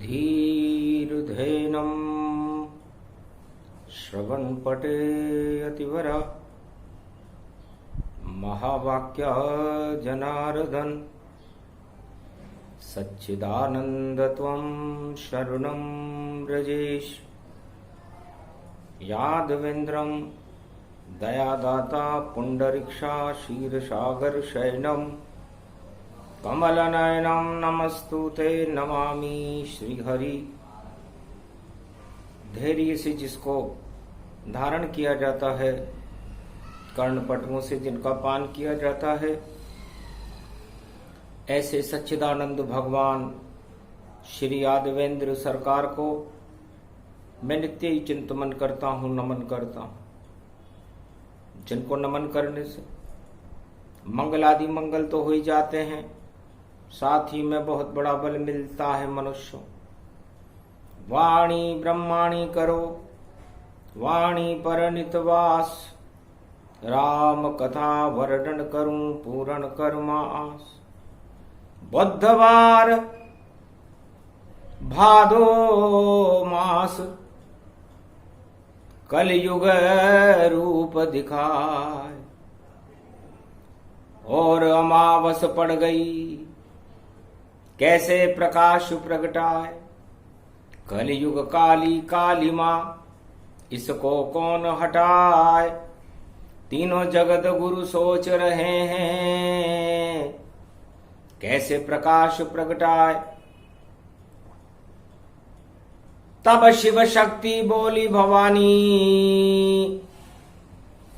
धीरुधैनं श्रवणपटे अतिवर महावाक्य जनार्दन सच्चिदानन्दत्वं शरणं व्रजेश यादवेन्द्रं दयादाता पुंडरीक्षा क्षीरसागर शयनम कमलनयनम नमस्तुते नमामि श्रीहरि। धैर्य से जिसको धारण किया जाता है, कर्णपटुओं से जिनका पान किया जाता है, ऐसे सच्चिदानंद भगवान श्री यादवेंद्र सरकार को मैं नित्य ही चिंतन करता हूँ, नमन करता हूँ। जिनको नमन करने से मंगलादि मंगल तो हो ही जाते हैं, साथ ही में बहुत बड़ा बल मिलता है मनुष्यों। वाणी ब्रह्माणी करो, वाणी पर नितवास, राम कथा वर्णन करूं पूर्ण कर्मा आस। बुधवार भादो मास, कलयुग रूप दिखाए, और अमावस पड़ गई कैसे प्रकाश प्रगटाए। कलयुग काली काली मां, इसको कौन हटाए। तीनों जगत गुरु सोच रहे हैं, कैसे प्रकाश प्रगटाए। तब शिव शक्ति बोली भवानी,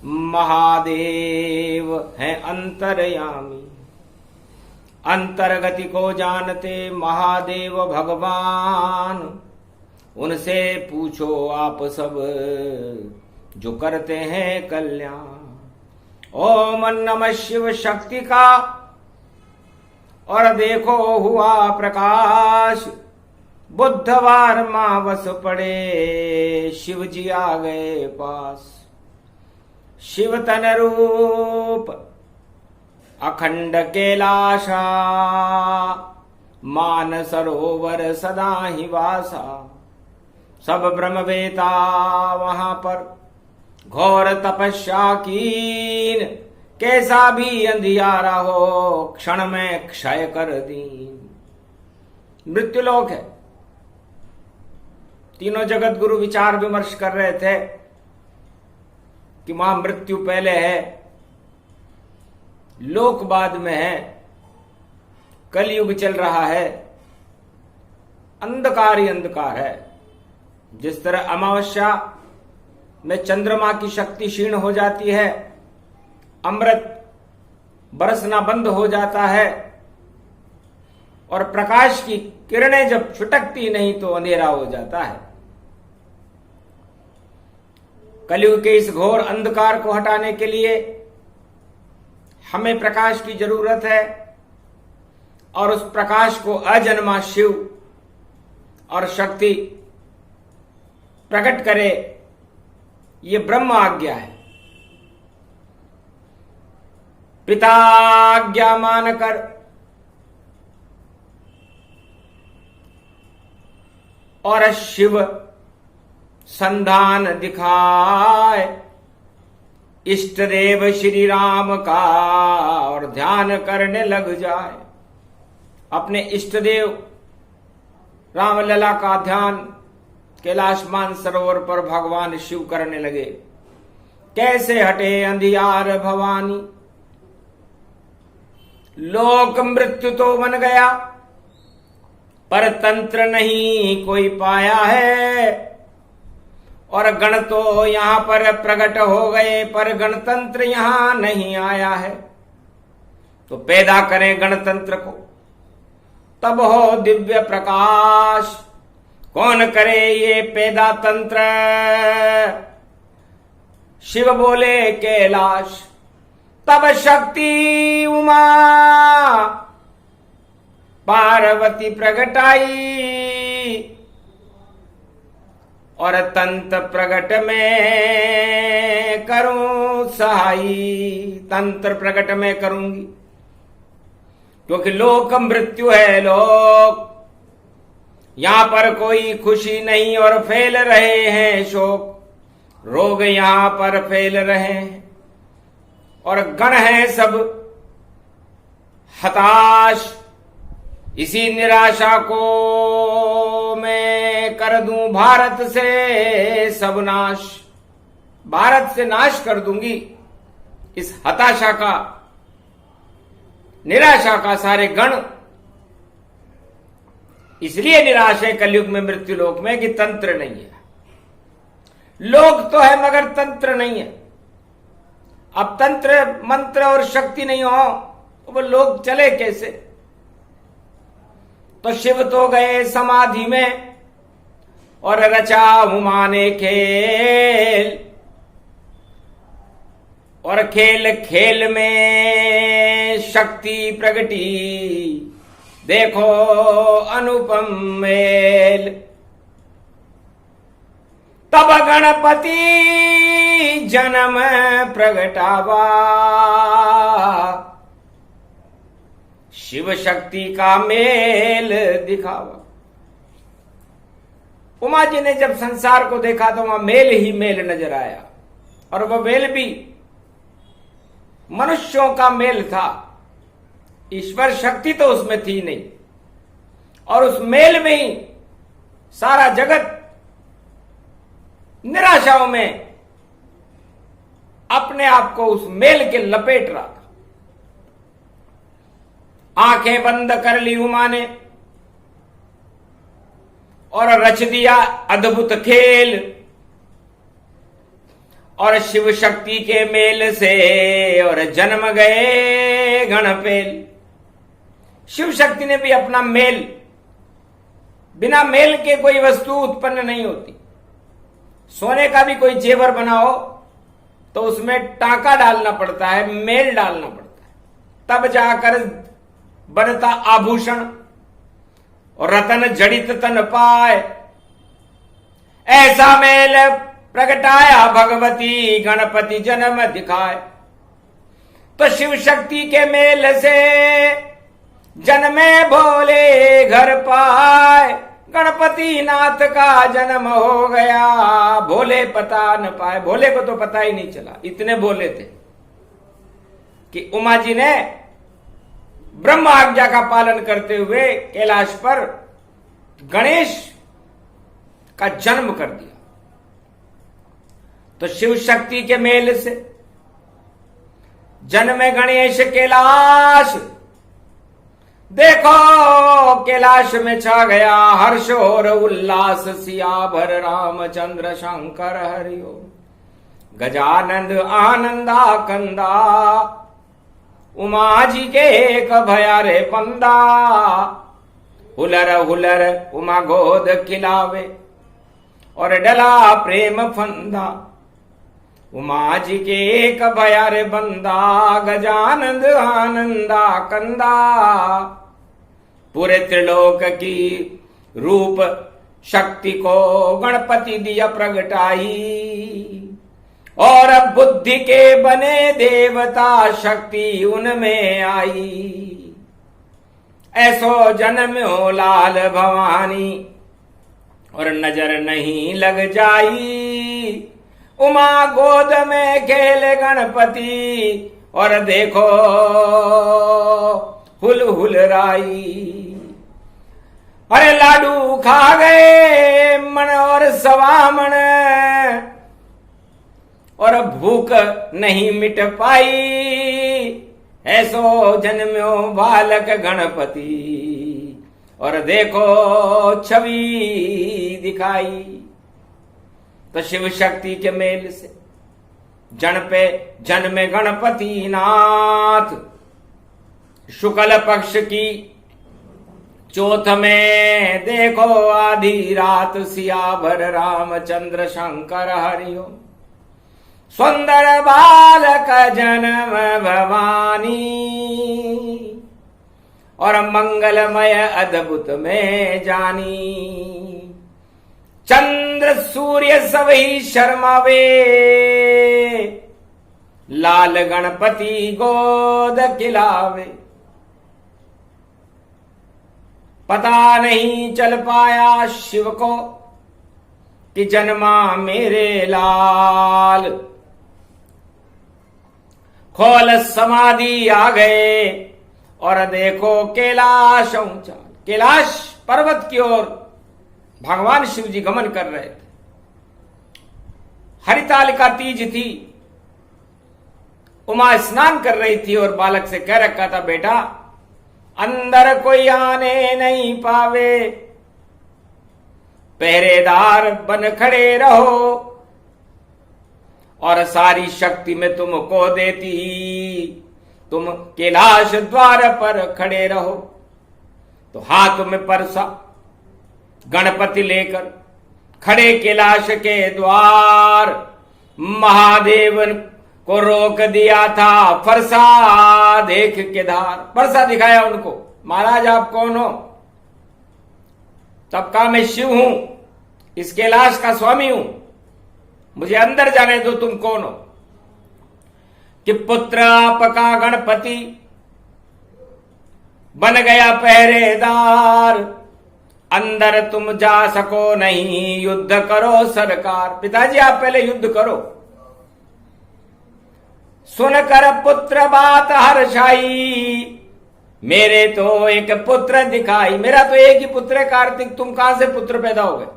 महादेव हैं अंतर्यामी। अंतर्गति को जानते महादेव भगवान, उनसे पूछो आप सब जो करते हैं कल्याण। ओम नमः शिव शक्ति का, और देखो हुआ प्रकाश। बुधवार मावस पड़े, शिव जी आ गए पास। शिव तन रूप अखंड कैलाशा, मान सरोवर सदा ही वासा। सब ब्रह्मवेता वहां पर घोर तपस्या कीन, कैसा भी अंधियारा हो क्षण में क्षय कर दीन। मृत्युलोक है। तीनों जगत गुरु विचार विमर्श कर रहे थे कि वहां मृत्यु पहले है, लोक बाद में है, कलयुग चल रहा है, अंधकार ही अंधकार है। जिस तरह अमावस्या में चंद्रमा की शक्ति क्षीण हो जाती है, अमृत बरसना बंद हो जाता है, और प्रकाश की किरणें जब छुटकती नहीं तो अंधेरा हो जाता है। कलयुग के इस घोर अंधकार को हटाने के लिए हमें प्रकाश की जरूरत है, और उस प्रकाश को अजन्मा शिव और शक्ति प्रकट करे, ये ब्रह्म आज्ञा है। पिता आज्ञा मानकर और शिव संधान दिखाए, इष्ट देव श्री राम का और ध्यान करने लग जाए। अपने इष्ट देव राम लला का ध्यान कैलाशमान सरोवर पर भगवान शिव करने लगे। कैसे हटे अंधियार भवानी, लोक मृत्यु तो बन गया, पर तंत्र नहीं कोई पाया है। और गण तो यहां पर प्रकट हो गए, पर गणतंत्र यहां नहीं आया है। तो पैदा करें गणतंत्र को, तब हो दिव्य प्रकाश। कौन करे ये पैदा तंत्र, शिव बोले कैलाश। तब शक्ति उमा पार्वती प्रगटाई, और तंत्र प्रगट में करूं सहाई। तंत्र प्रगट में करूंगी, क्योंकि लोक मृत्यु है लोक, यहां पर कोई खुशी नहीं और फैल रहे हैं शोक, रोग यहां पर फैल रहे हैं और गण हैं सब हताश। इसी निराशा को मैं कर दूं भारत से सब नाश, भारत से नाश कर दूंगी इस हताशा का, निराशा का सारे गण। इसलिए निराश है कलयुग में, मृत्यु लोक में, कि तंत्र नहीं है। लोक तो है मगर तंत्र नहीं है। अब तंत्र मंत्र और शक्ति नहीं हो तो वो लोग चले कैसे? तो शिव तो गए समाधि में और रचा उमा ने खेल, और खेल खेल में शक्ति प्रगटी, देखो अनुपम मेल। तब गणपति जन्म प्रगटावा, शिव शक्ति का मेल दिखावा। उमा जी ने जब संसार को देखा तो वहां मेल ही मेल नजर आया, और वह मेल भी मनुष्यों का मेल था। ईश्वर शक्ति तो उसमें थी नहीं, और उस मेल में ही सारा जगत निराशाओं में अपने आप को उस मेल के लपेट रहा था। आंखें बंद कर ली उमा ने और रच दिया अद्भुत खेल, और शिव शक्ति के मेल से और जन्म गए गणपेल। शिव शक्ति ने भी अपना मेल, बिना मेल के कोई वस्तु उत्पन्न नहीं होती। सोने का भी कोई जेवर बनाओ तो उसमें टांका डालना पड़ता है, मेल डालना पड़ता है, तब जाकर बनता आभूषण। और रतन जड़ित तन पाए, ऐसा मेल प्रगटाया भगवती गणपति जन्म दिखाए। तो शिव शक्ति के मेल से जन्मे भोले घर पाए, गणपति नाथ का जन्म हो गया, भोले पता न पाए। भोले को तो पता ही नहीं चला, इतने भोले थे कि उमा जी ने ब्रह्म आज्ञा का पालन करते हुए कैलाश पर गणेश का जन्म कर दिया। तो शिव शक्ति के मेल से जन्मे गणेश कैलाश, देखो कैलाश में छा गया हर्ष और उल्लास, सियाभर रामचंद्र शंकर हरिओम। गजानंद आनंदा कंदा, उमा जी के एक भयारे पंदा, हुलर हुलर उमा गोद खिलावे और डला प्रेम फंदा। उमा जी के एक भयारे बंदा, गजानंद आनंदा कंदा। पूरे त्रिलोक की रूप शक्ति को गणपति दिया प्रगटाई, और अब बुद्धि के बने देवता शक्ति उनमें आई। ऐसो जन्म्यो लाल भवानी और नजर नहीं लग जाई, उमा गोद में खेले गणपति और देखो हुल हुल राई। अरे लाडू खा गए मन और सवामन, और भूख नहीं मिट पाई, ऐसो जन्म्यो बालक गणपति और देखो छवि दिखाई। तो शिव शक्ति के मेल से जन्मे गणपति नाथ। शुक्ल पक्ष की चौथ में देखो आधी रात, सियाभर रामचंद्र शंकर हरिओम। सुंदर बालक जन्म भवानी और मंगलमय अद्भुत में जानी। चंद्र सूर्य सभी शर्मावे, लाल गणपति गोद खिलावे। पता नहीं चल पाया शिव को कि जन्मा मेरे लाल। खोल समाधि आ गए और देखो कैलाश ऊंचा, कैलाश पर्वत की ओर भगवान शिव जी गमन कर रहे थे। हरितालिका तीज थी, उमा स्नान कर रही थी और बालक से कह रखा था, बेटा अंदर कोई आने नहीं पावे, पहरेदार बन खड़े रहो और सारी शक्ति में तुमको देती, तुम कैलाश द्वार पर खड़े रहो। तो हाथ में परसा गणपति लेकर खड़े कैलाश के द्वार, महादेव को रोक दिया था फरसा देख के धार। फरसा दिखाया उनको, महाराज आप कौन हो? तब कहा मैं शिव हूं, इस कैलाश का स्वामी हूं, मुझे अंदर जाने दो, तुम कौन हो? कि पुत्र आपका गणपति बन गया पहरेदार, अंदर तुम जा सको नहीं, युद्ध करो सरकार। पिताजी आप पहले युद्ध करो। सुनकर पुत्र बात हर्षाई, मेरे तो एक पुत्र दिखाई। मेरा तो एक ही पुत्र है कार्तिक, तुम कहां से पुत्र पैदा हो गए?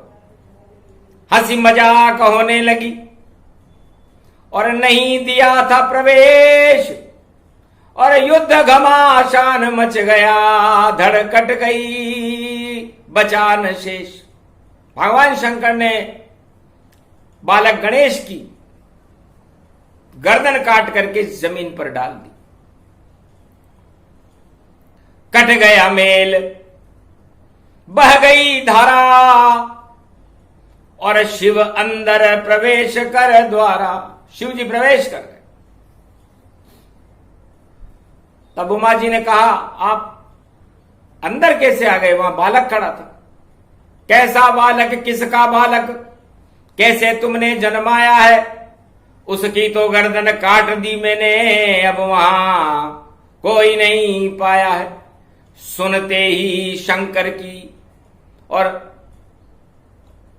हंसी मजाक होने लगी और नहीं दिया था प्रवेश और युद्ध घमासान मच गया, धड़ कट गई बचा न शेष। भगवान शंकर ने बालक गणेश की गर्दन काट करके जमीन पर डाल दी। कट गया मेल, बह गई धारा और शिव अंदर प्रवेश कर द्वारा। शिव जी प्रवेश कर गए। तब उमा जी ने कहा, आप अंदर कैसे आ गए? वहां बालक खड़ा था। कैसा बालक, किसका बालक, कैसे तुमने जन्माया है? उसकी तो गर्दन काट दी मैंने, अब वहां कोई नहीं पाया है। सुनते ही शंकर की और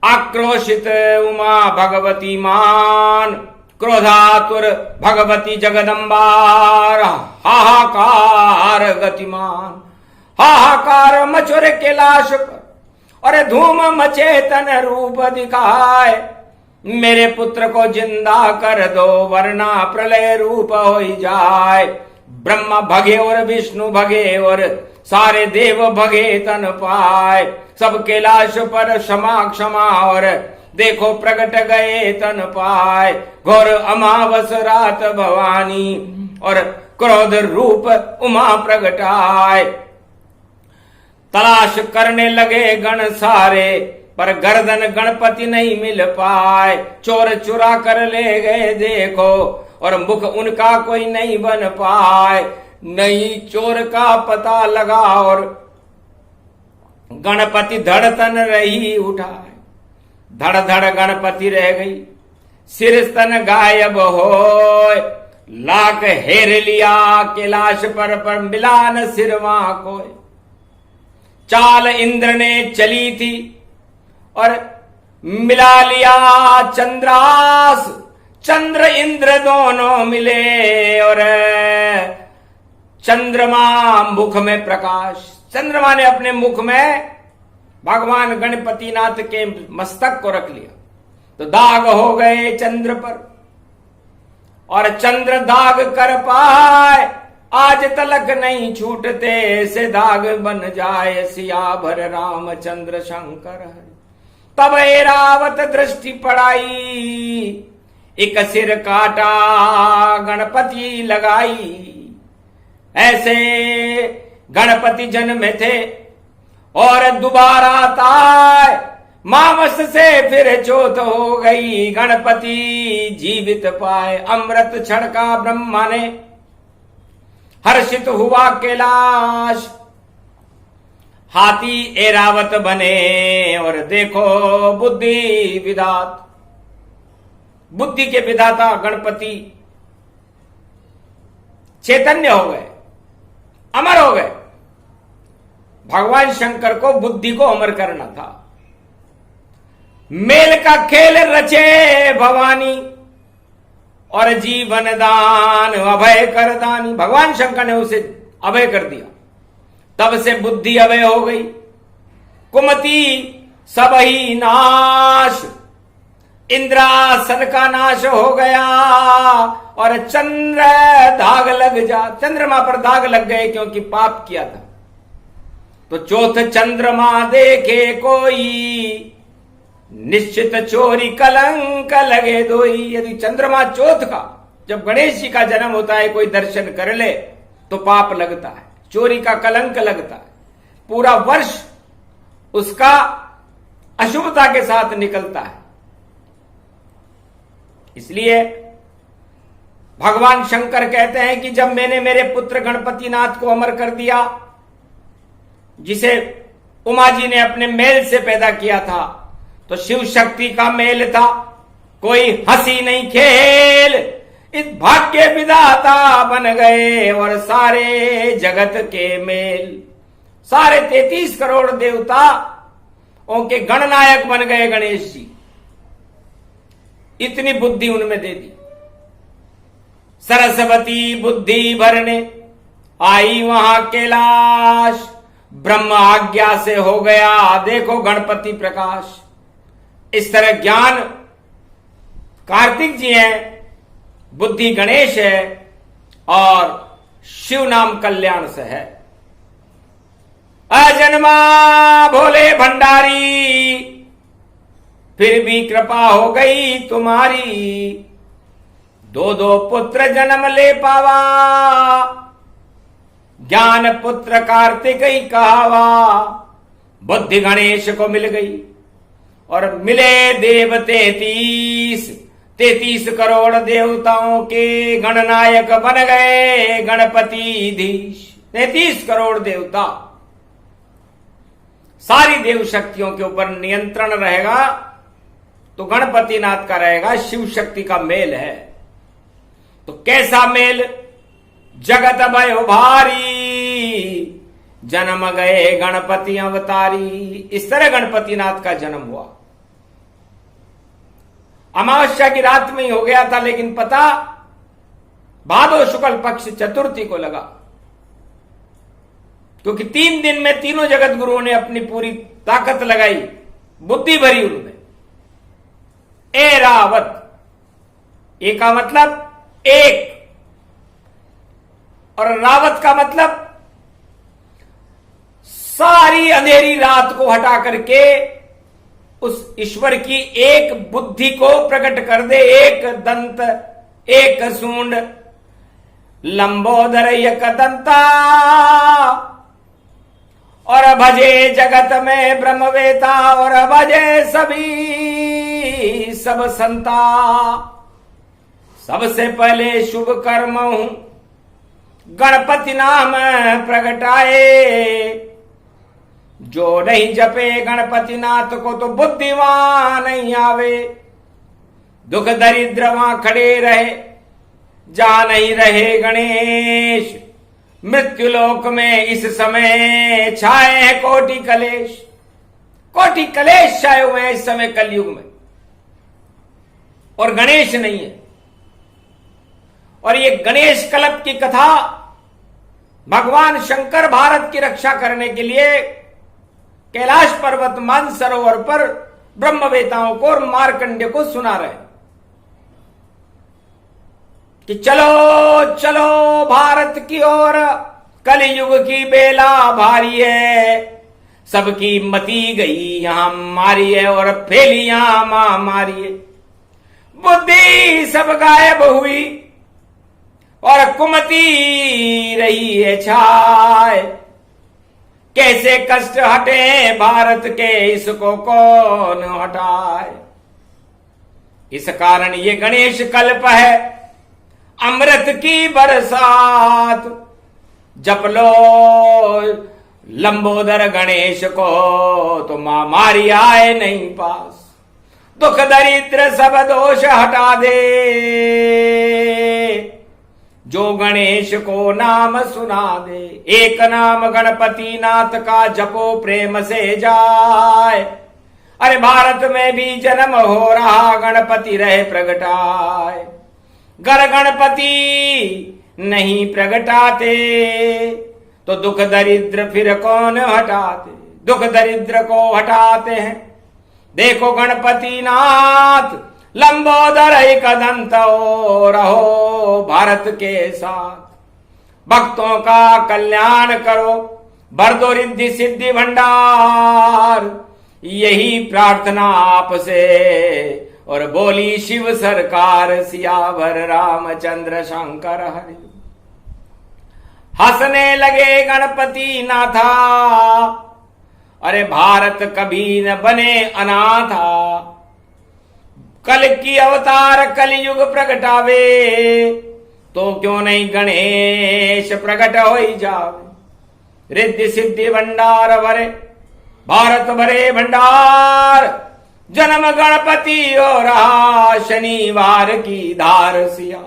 आक्रोशित उमा भगवती मान, क्रोधातुर भगवती जगदम्बार, हाहाकार गतिमान। हाहाकार मचुर कैलाश पर और धूम मचे तन रूप दिखाए, मेरे पुत्र को जिंदा कर दो वरना प्रलय रूप हो जाए। ब्रह्मा भगे और विष्णु भगे और सारे देव भगे तन पाए, सब कैलाश पर क्षमा क्षमा और देखो प्रगट गए तन पाए। घोर अमावस रात भवानी और क्रोध रूप उमा प्रगटाए। तलाश करने लगे गण सारे पर गर्दन गणपति नहीं मिल पाए। चोर चुरा कर ले गए देखो और मुख उनका कोई नहीं बन पाए। नहीं चोर का पता लगा और गणपति धड़तन रही उठाए। धड़ धड़ गणपति रह गई, सिर स्तन गायब हो। लाख हेर लिया कैलाश पर मिला न सिर वहां कोई। चाल इंद्र ने चली थी और मिला लिया चंद्रास। चंद्र इंद्र दोनों मिले और चंद्रमा मुख में प्रकाश। चंद्रमा ने अपने मुख में भगवान गणपति नाथ के मस्तक को रख लिया तो दाग हो गए चंद्र पर और चंद्र दाग कर पाए आज तलक नहीं छूटते। से दाग बन जाए सिया भर रामचंद्र शंकर हरि। तब ऐरावत दृष्टि पड़ाई, एक सिर काटा गणपति लगाई। ऐसे गणपति जन्मे थे और दोबारा ताय। मामस से फिर चोट हो गई, गणपति जीवित पाए। अमृत छड़का ब्रह्मा ने, हर्षित हुआ कैलाश। हाथी ऐरावत बने और देखो बुद्धि विधात। बुद्धि के विधाता गणपति चैतन्य हो गए, अमर हो गए। भगवान शंकर को बुद्धि को अमर करना था। मेल का खेल रचे भवानी और जीवन दान अभय कर दानी। भगवान शंकर ने उसे अभय कर दिया, तब से बुद्धि अभय हो गई। कुमति सब ही नाश, इंद्रासन का नाश हो गया और चंद्र दाग लग जा, चंद्रमा पर दाग लग गए क्योंकि पाप किया था। तो चौथ चंद्रमा देखे कोई, निश्चित चोरी कलंक लगे दोई। यदि चंद्रमा चौथ का, जब गणेश जी का जन्म होता है, कोई दर्शन कर ले तो पाप लगता है, चोरी का कलंक लगता है, पूरा वर्ष उसका अशुभता के साथ निकलता है। इसलिए भगवान शंकर कहते हैं कि जब मैंने मेरे पुत्र गणपति नाथ को अमर कर दिया, जिसे उमा जी ने अपने मेल से पैदा किया था, तो शिव शक्ति का मेल था, कोई हंसी नहीं खेल। इस भाग्य विधाता बन गए और सारे जगत के मेल, सारे 33 करोड़ देवता उनके गणनायक बन गए गणेश जी। इतनी बुद्धि उनमें दे दी। सरस्वती बुद्धि भरने आई वहां कैलाश, ब्रह्म आज्ञा से हो गया देखो गणपति प्रकाश। इस तरह ज्ञान कार्तिक जी हैं, बुद्धि गणेश है और शिव नाम कल्याण से है। अजन्मा भोले भंडारी, फिर भी कृपा हो गई तुम्हारी, दो दो पुत्र जन्म ले पावा, ज्ञान पुत्र कार्तिक ही कहावा। बुद्धि गणेश को मिल गई और मिले देव 33 करोड़ देवताओं के गणनायक बन गए गणपति धीश। 33 करोड़ देवता, सारी देव शक्तियों के ऊपर नियंत्रण रहेगा तो गणपति नाथ का रहेगा, शिव शक्ति का मेल है। तो कैसा मेल, जगत भयो भारी, जन्म गए गणपति अवतारी। इस तरह गणपति नाथ का जन्म हुआ। अमावस्या की रात में ही हो गया था, लेकिन पता भादो शुक्ल पक्ष चतुर्थी को लगा, क्योंकि 3 दिन में तीनों जगत गुरुओं ने अपनी पूरी ताकत लगाई, बुद्धि भरी उनमें। एरावत, ए का मतलब एक, और रावत का मतलब सारी अंधेरी रात को हटा करके उस ईश्वर की एक बुद्धि को प्रकट कर दे। एक दंत, एक सूंड, लंबोदर एक दंता, और भजे जगत में ब्रह्मवेता, और भजे सभी सब संता। सबसे पहले शुभ कर्म हूं गणपति नाम प्रगटाए, जो नहीं जपे गणपति नाथ को तो बुद्धिमान नहीं आवे। दुख दरिद्र वहां खड़े रहे जहां नहीं रहे गणेश, मृत्युलोक में इस समय छाए हैं कोटि कलेश। कोटि कलेश छाए हुए हैं इस समय कलयुग में, और गणेश नहीं है। और ये गणेश कल्प की कथा भगवान शंकर भारत की रक्षा करने के लिए कैलाश पर्वत मानसरोवर पर ब्रह्मवेताओं को और मार्कंडेय को सुना रहे कि चलो चलो भारत की ओर, कलयुग की बेला भारी है, सबकी मती गई यहां मारी है और फैली यहां महामारी है। बुद्धि सब गायब हुई और कुमति रही है छाए, कैसे कष्ट हटे भारत के इसको कौन हटाए। इस कारण ये गणेश कल्प है, अमृत की बरसात, जप लो लंबोदर गणेश को तो महामारी आए नहीं पास। दुख दरिद्र सब दोष हटा दे, जो गणेश को नाम सुना दे, एक नाम गणपति नाथ का जपो प्रेम से जाए। अरे भारत में भी जन्म हो रहा, गणपति रहे प्रगटाए। गर गणपति नहीं प्रगटाते तो दुख दरिद्र फिर कौन हटाते, दुख दरिद्र को हटाते हैं। देखो गणपति नाथ लंबोदर एक दंत रहो भारत के साथ, भक्तों का कल्याण करो, भर दो रिद्धि सिद्धि भंडार, यही प्रार्थना आपसे। और बोली शिव सरकार सियावर रामचंद्र शंकर हरि। हंसने लगे गणपति नाथा, अरे भारत कभी न बने अनाथा, कल की अवतार कलयुग प्रगटावे, तो क्यों नहीं गणेश प्रकट हो ही जावे। रिद्धि सिद्धि भंडार भरे भारत भरे भंडार, जन्म गणपति हो रहा शनिवार की धार सिया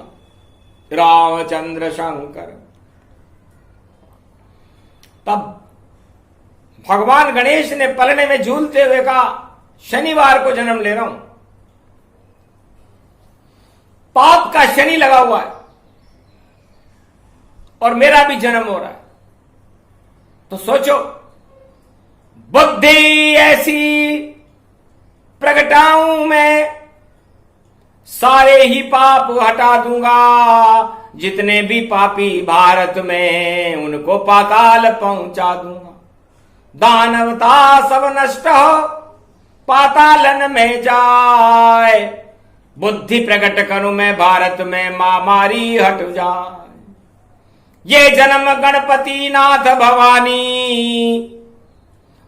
रामचंद्र शंकर। तब भगवान गणेश ने पलने में झूलते हुए कहा, शनिवार को जन्म ले रहा हूं, पाप का शनि लगा हुआ है और मेरा भी जन्म हो रहा है, तो सोचो बुद्धि ऐसी प्रगटाऊं मैं, सारे ही पाप हटा दूंगा, जितने भी पापी भारत में उनको पाताल पहुंचा दूंगा। दानवता सब नष्ट हो पातालन में जाए, बुद्धि प्रकट करूं मैं भारत में महामारी हट जाए। ये जन्म गणपति नाथ भवानी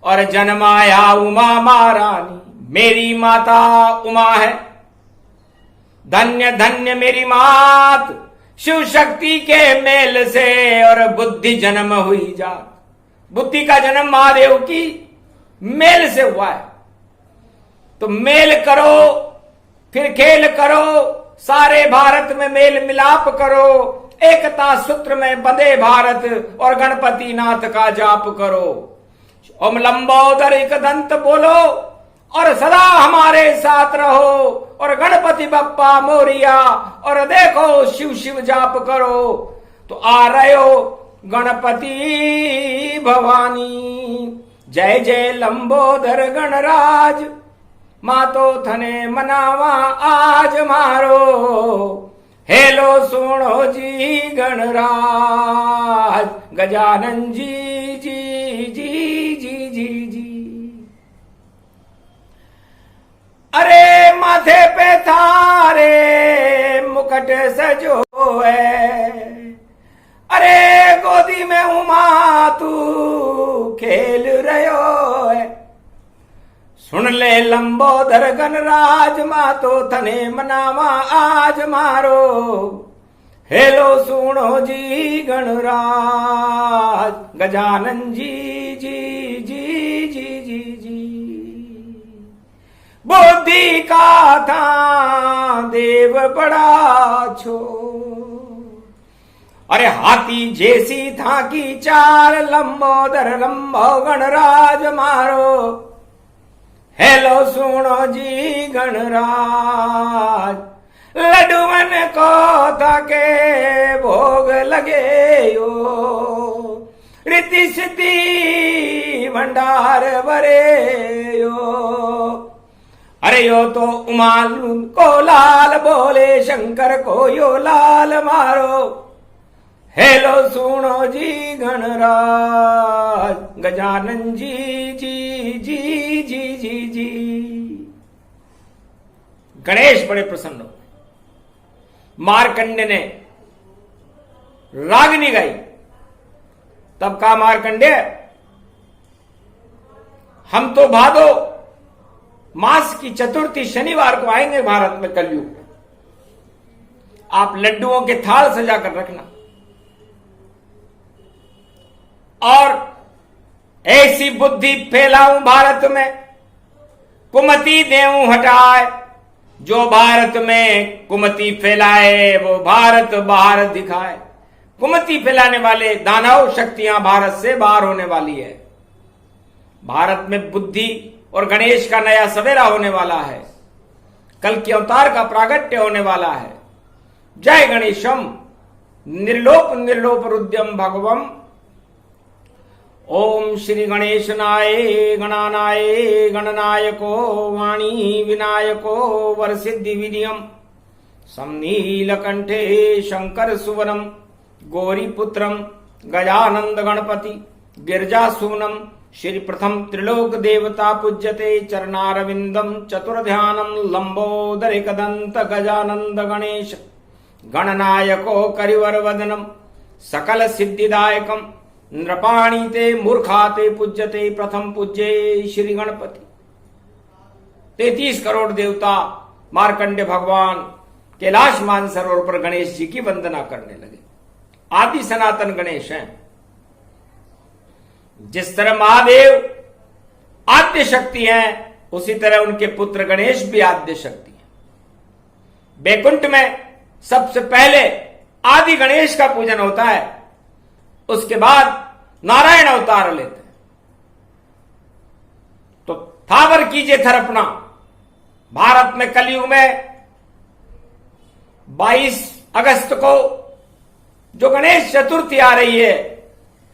और जन्माया उमा महारानी, मेरी माता उमा है, धन्य धन्य मेरी मात, शिव शक्ति के मेल से और बुद्धि जन्म हुई जात। बुद्धि का जन्म महादेव की मेल से हुआ है, तो मेल करो फिर खेल करो, सारे भारत में मेल मिलाप करो, एकता सूत्र में बंधे भारत और गणपति नाथ का जाप करो। ओम लंबोदर एक दंत बोलो और सदा हमारे साथ रहो, और गणपति बप्पा मोरिया, और देखो शिव शिव जाप करो, तो आ रहे हो गणपति भवानी। जय जय लंबोदर गणराज, मातो थने मनावा आज मारो, हेलो सुनो जी गणराज, गजानन जी जी जी जी जी जी। अरे माथे पे थारे मुकुट सजो है, अरे गोदी में उमा तू खेल रहो है। सुन ले लंबोदर गणराज, मातो थने मनावा आज मारो, हेलो सुनो जी गणराज, गजानन जी जी जी जी जी जी। बुद्धि का था देव बड़ा छो, अरे हाथी जैसी था की चाल, लंबोदर लंबो गणराज मारो, हेलो सुनो जी गणराज। लड्डूवन को ताके भोग लगे यो, रिद्धि सिद्धि भंडार भरे यो। अरे यो तो उमाल को लाल बोले, शंकर को यो लाल मारो, हेलो सुनो जी गणराज, गजानन जी जी जी जी जी जी। गणेश बड़े प्रसन्न हो। मार्कंडे ने रागिनी गाई, तब कहा मार्कंडे हम तो भादो मास की चतुर्थी शनिवार को आएंगे भारत में कलयुग में, आप लड्डुओं के थाल सजा कर रखना और ऐसी बुद्धि फैलाऊं भारत में, कुमति देऊं हटाए, जो भारत में कुमति फैलाए वो भारत बाहर दिखाए। कुमति फैलाने वाले दानव शक्तियां भारत से बाहर होने वाली है। भारत में बुद्धि और गणेश का नया सवेरा होने वाला है। कल के अवतार का प्रागट्य होने वाला है। जय गणेशम निर्लोप निर्लोप रुद्यम भगवम। ओम श्री गणेशनाय गणानाय गणनायको वाणी विनायको वरसिद्धि विनियम समनीलकंठे शंकर सुवनम गौरीपुत्रम गजानंद गणपति गिरजासूनम श्री प्रथम त्रिलोक देवता पूज्यते चरणारविंदम चतुर्ध्यानम लंबोदरिकदंत गजानंद गणेश गणनायको करिवर वदनम सकल सिद्धिदायकम नृपाणीते मूर्खाते पूज्यते प्रथम पूज्ये श्री गणपति। 33 करोड़ देवता मार्कंडे भगवान कैलाश मानसरोवर पर गणेश जी की वंदना करने लगे। आदि सनातन गणेश हैं। जिस तरह महादेव आद्य शक्ति हैं, उसी तरह उनके पुत्र गणेश भी आद्य शक्ति हैं। बैकुंठ में सबसे पहले आदि गणेश का पूजन होता है, उसके बाद नारायण अवतार लेते हैं। तो थावर कीजिए थरपना। भारत में कलयुग में 22 अगस्त को जो गणेश चतुर्थी आ रही है,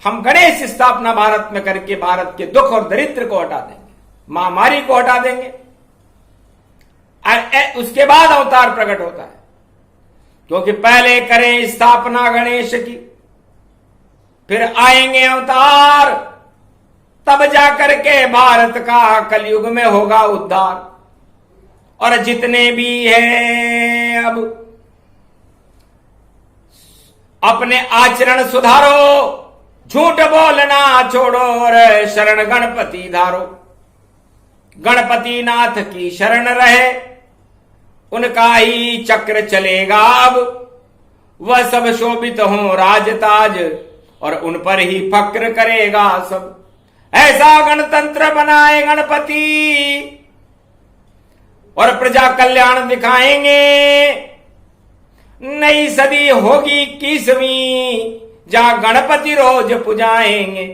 हम गणेश स्थापना भारत में करके भारत के दुख और दरिद्र को हटा देंगे, महामारी को हटा देंगे। उसके बाद अवतार प्रकट होता है, क्योंकि पहले करें स्थापना गणेश की, फिर आएंगे अवतार, तब जाकर के भारत का कलयुग में होगा उद्धार। और जितने भी हैं अब अपने आचरण सुधारो, झूठ बोलना छोड़ो और शरण गणपति धारो। गणपति नाथ की शरण रहे, उनका ही चक्र चलेगा अब। वह सब शोभित हो राजताज और उन पर ही फक्र करेगा सब। ऐसा गणतंत्र बनाए गणपति और प्रजा कल्याण दिखाएंगे। नई सदी होगी 21वीं, जहां गणपति रोज पुजाएंगे।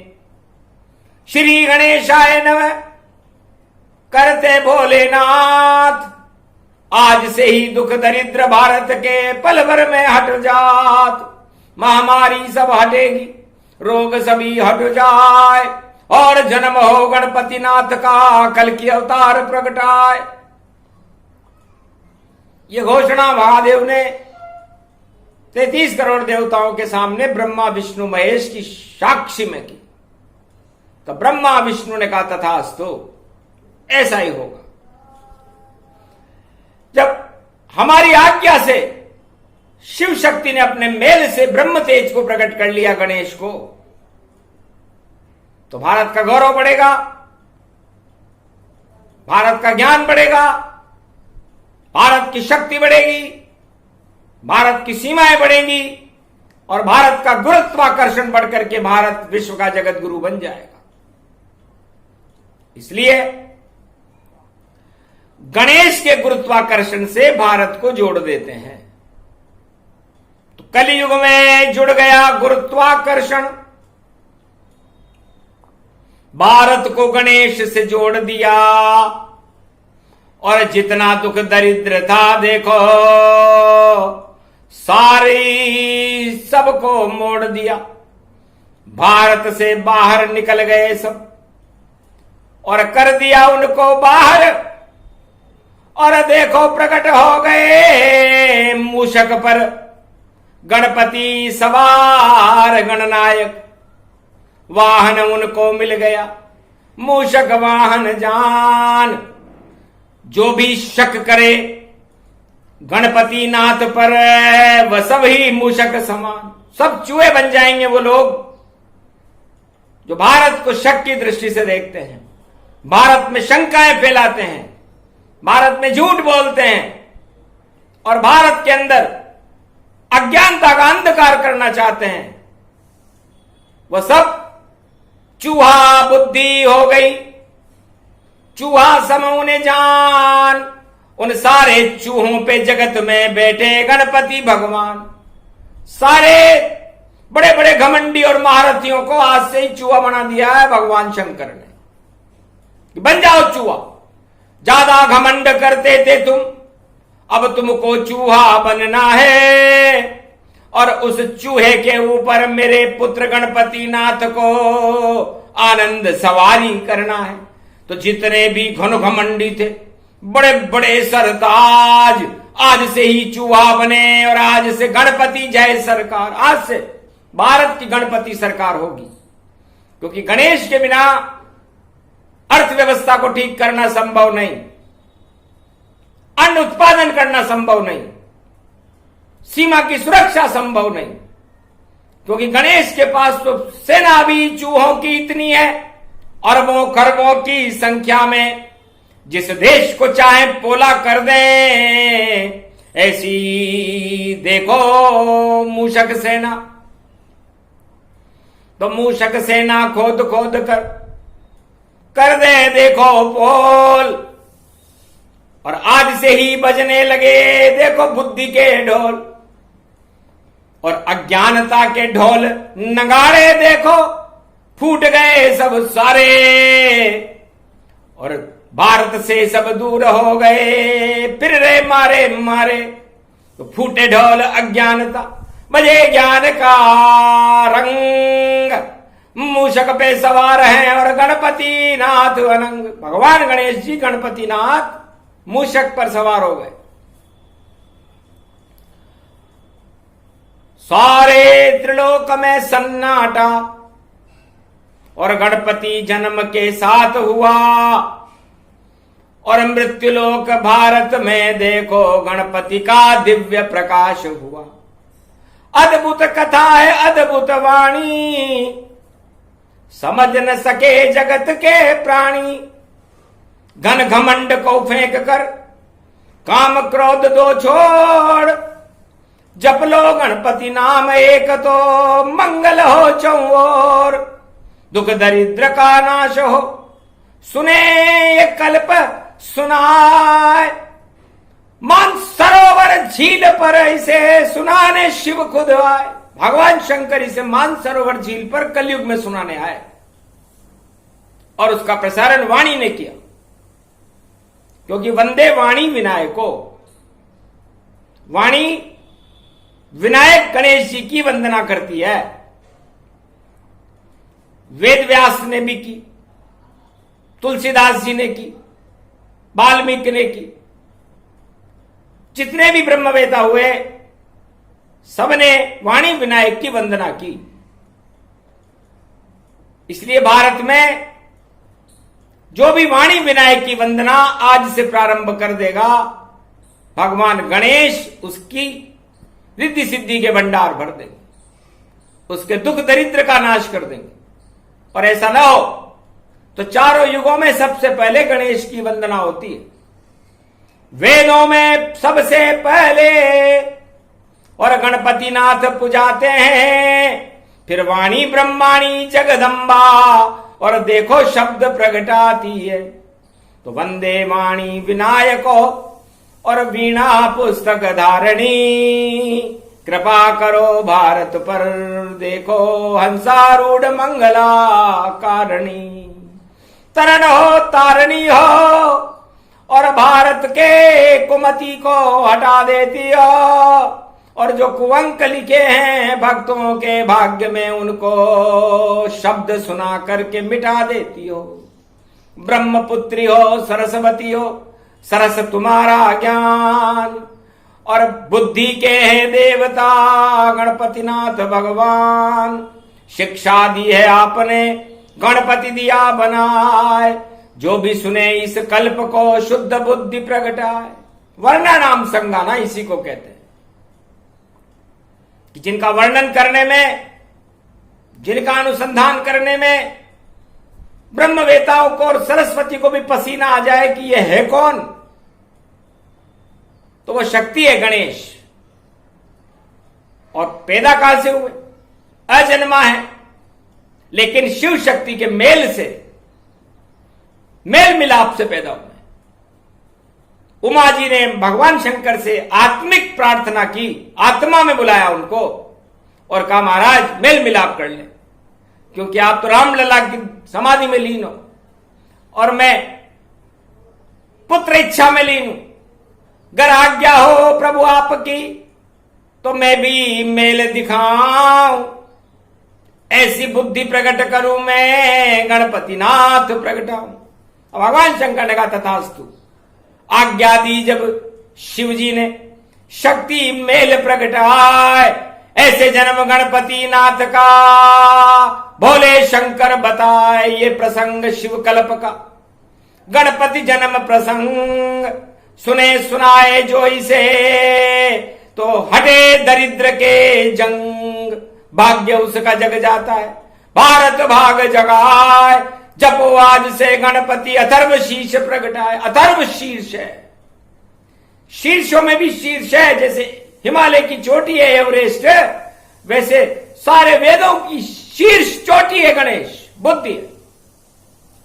श्री गणेशाय नमः करते भोलेनाथ, आज से ही दुख दरिद्र भारत के पल भर में हट जात। महामारी सब हटेगी, रोग सभी हट जाए और जन्म हो गणपति नाथ का, कल की अवतार प्रगटाए। ये घोषणा महादेव ने 33 करोड़ देवताओं के सामने ब्रह्मा विष्णु महेश की साक्षी में की। तो ब्रह्मा विष्णु ने कहा तथास्तु, ऐसा ही होगा। जब हमारी आज्ञा से शिव शक्ति ने अपने मेल से ब्रह्म तेज को प्रकट कर लिया गणेश को, तो भारत का गौरव बढ़ेगा, भारत का ज्ञान बढ़ेगा, भारत की शक्ति बढ़ेगी, भारत की सीमाएं बढ़ेंगी और भारत का गुरुत्वाकर्षण बढ़कर के भारत विश्व का जगत गुरु बन जाएगा। इसलिए गणेश के गुरुत्वाकर्षण से भारत को जोड़ देते हैं। तो कलयुग में जुड़ गया गुरुत्वाकर्षण, भारत को गणेश से जोड़ दिया और जितना दुख दरिद्र था देखो सारी सबको मोड़ दिया। भारत से बाहर निकल गए सब और कर दिया उनको बाहर। और देखो प्रकट हो गए मूषक पर गणपति सवार गणनायक, वाहन उनको मिल गया मूषक वाहन जान। जो भी शक करे गणपति नाथ पर वह सब ही मूषक समान, सब चूहे बन जाएंगे वो लोग जो भारत को शक की दृष्टि से देखते हैं, भारत में शंकाएं फैलाते हैं, भारत में झूठ बोलते हैं और भारत के अंदर अज्ञानता का अंधकार करना चाहते हैं। वह सब चूहा बुद्धि हो गई, चूहा समूने जान उन सारे चूहों पे जगत में बैठे गणपति भगवान। सारे बड़े बड़े घमंडी और महारथियों को आज से ही चूहा बना दिया है भगवान शंकर ने। बन जाओ चूहा, ज्यादा घमंड करते थे तुम, अब तुमको चूहा बनना है और उस चूहे के ऊपर मेरे पुत्र गणपति नाथ को आनंद सवारी करना है। तो जितने भी घन घमंडी थे, बड़े बड़े सरताज, आज से ही चूहा बने और आज से गणपति जय सरकार। आज से भारत की गणपति सरकार होगी, क्योंकि गणेश के बिना अर्थव्यवस्था को ठीक करना संभव नहीं, अन्न उत्पादन करना संभव नहीं, सीमा की सुरक्षा संभव नहीं, क्योंकि गणेश के पास तो सेना भी चूहों की इतनी है, अरबों खरबों की संख्या में, जिस देश को चाहे पोला कर दे। ऐसी देखो मूषक सेना, तो मूषक सेना खोद खोद कर दे देखो पोल। और आज से ही बजने लगे देखो बुद्धि के ढोल, और अज्ञानता के ढोल नगाड़े देखो फूट गए सब सारे, और भारत से सब दूर हो गए फिर रे मारे मारे। तो फूटे ढोल अज्ञानता, बजे ज्ञान का रंग, मूषक पे सवार हैं और गणपति नाथ अनंग। भगवान गणेश जी गणपति नाथ मूषक पर सवार हो गए। सारे त्रिलोक में सन्नाटा, और गणपति जन्म के साथ हुआ, और मृत्युलोक भारत में देखो गणपति का दिव्य प्रकाश हुआ। अद्भुत कथा है अद्भुत वाणी, समझ न सके जगत के प्राणी। घन घमंड को फेंक कर काम क्रोध दो छोड़, जप लो गणपति नाम एक तो मंगल हो चौओर। दुख दरिद्र का नाश हो, सुने ये कल्प सुनाए। मानसरोवर झील पर इसे सुनाने शिव खुद आए। भगवान शंकर इसे मानसरोवर झील पर कलयुग में सुनाने आए, और उसका प्रसारण वाणी ने किया, क्योंकि वंदे वाणी विनायको। वाणी विनायक गणेश जी की वंदना करती है। वेद व्यास ने भी की, तुलसीदास जी ने की, वाल्मीकि ने की, जितने भी ब्रह्मवेता हुए सबने वाणी विनायक की वंदना की। इसलिए भारत में जो भी वाणी विनायक की वंदना आज से प्रारंभ कर देगा, भगवान गणेश उसकी रिद्धि सिद्धि के भंडार भर देंगे, उसके दुख दरिद्र का नाश कर देंगे। और ऐसा ना हो तो चारों युगों में सबसे पहले गणेश की वंदना होती है, वेदों में सबसे पहले, और गणपति नाथ पुजाते हैं। फिर वाणी ब्रह्माणी जगदम्बा, और देखो शब्द प्रगटाती है। तो वंदे वाणी विनायको, और वीणा पुस्तक धारणी। कृपा करो भारत पर, देखो हंसारूढ़ मंगला कारणी। तरन हो तारणी हो, और भारत के कुमति को हटा देती हो, और जो कुअंक लिखे हैं भक्तों के भाग्य में उनको शब्द सुना करके मिटा देती हो। ब्रह्मपुत्री हो सरस्वती हो, सरस तुम्हारा ज्ञान, और बुद्धि के हैं देवता गणपति नाथ भगवान। शिक्षा दी है आपने गणपति दिया बनाए, जो भी सुने इस कल्प को शुद्ध बुद्धि प्रगटाए। वर्णा नाम संगाना इसी को कहते हैं, कि जिनका वर्णन करने में, जिनका अनुसंधान करने में ब्रह्मवेताओं को और सरस्वती को भी पसीना आ जाए कि यह है कौन, तो वो शक्ति है गणेश। और पैदा कहां से हुए? अजन्मा है, लेकिन शिव शक्ति के मेल से, मेल मिलाप से पैदा हुए। उमा जी ने भगवान शंकर से आत्मिक प्रार्थना की, आत्मा में बुलाया उनको और कहा महाराज मेल मिलाप कर ले, क्योंकि आप तो रामलला की समाधि में लीन हो और मैं पुत्र इच्छा में लीन हूं। अगर आज्ञा हो प्रभु आपकी तो मैं भी मेल दिखाऊं, ऐसी बुद्धि प्रकट करूं मैं गणपति नाथ प्रकटाऊं। भगवान शंकर ने कहा तथास्तु। आज्ञा दी जब शिव जी ने, शक्ति मेल प्रगटाए, ऐसे जन्म गणपति नाथ का भोले शंकर बताए। ये प्रसंग शिव कल्प का गणपति जन्म प्रसंग सुने सुनाए जो इसे, तो हटे दरिद्र के जंग, भाग्य उसका जग जाता है, भारत भाग जगाए। जपो आज से गणपति अथर्व शीर्ष प्रगटाए। अथर्व शीर्ष है, शीर्षों में भी शीर्ष है, जैसे हिमालय की चोटी है एवरेस्ट, वैसे सारे वेदों की शीर्ष चोटी है गणेश, बुद्धि है,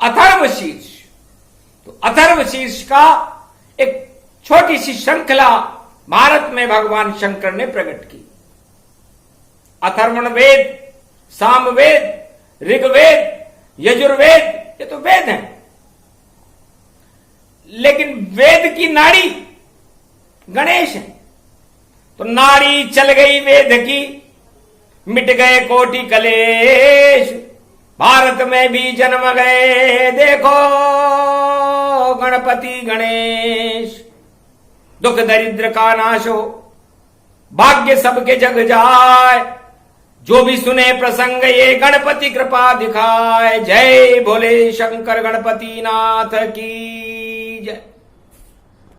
अथर्व शीर्ष। तो अथर्व शीर्ष का एक छोटी सी श्रृंखला भारत में भगवान शंकर ने प्रकट की। अथर्वण वेद, सामवेद, ऋग्वेद, यजुर्वेद, ये तो वेद हैं, लेकिन वेद की नाड़ी गणेश है। तो नाड़ी चल गई वेद की, मिट गए कोटि कलेश, भारत में भी जन्म गए देखो गणपति गणेश। दुख दरिद्र का नाश हो, भाग्य सबके जग जाए, जो भी सुने प्रसंग ये गणपति कृपा दिखाए। जय भोले शंकर गणपति नाथ की जय।